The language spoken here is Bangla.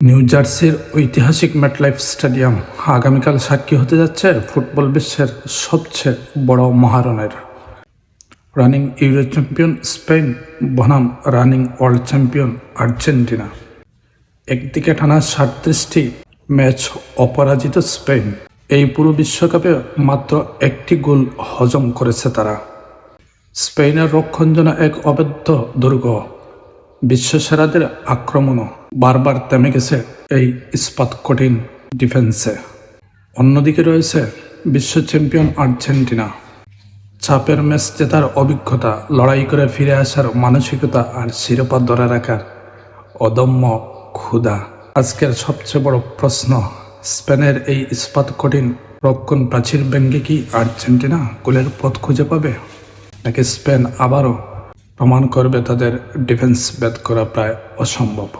নিউ জার্সির ঐতিহাসিক ম্যাটলাইফ স্টেডিয়াম আগামীকাল সাক্ষী হতে যাচ্ছে ফুটবল বিশ্বের সবচেয়ে বড় মহারণের। রানিং ইউরো চ্যাম্পিয়ন স্পেন বনাম রানিং ওয়ার্ল্ড চ্যাম্পিয়ন আর্জেন্টিনা। একদিকে টানা 37টি ম্যাচ অপরাজিত স্পেন। এই পুরো বিশ্বকাপে মাত্র একটি গোল হজম করেছে তারা। স্পেনের রক্ষণ যেন এক অবৈধ দুর্গ। বিশ্বসেরাদের আক্রমণও বারবার থেমে গেছে এই ইস্পাত কঠিন ডিফেন্সে। অন্যদিকে রয়েছে বিশ্ব চ্যাম্পিয়ন আর্জেন্টিনা। চাপের ম্যাচ জেতার অভিজ্ঞতা, লড়াই করে ফিরে আসার মানসিকতা আর শিরোপা ধরে রাখার অদম্য ক্ষুধা। আজকের সবচেয়ে বড় প্রশ্ন, স্পেনের এই ইস্পাত কঠিন রক্ষণ প্রাচীর ভেঙে কি আর্জেন্টিনা গোলের পথ খুঁজে পাবে, নাকি স্পেন আবারও প্রমাণ করবে তাদের ডিফেন্স ভেদ করা প্রায় অসম্ভব।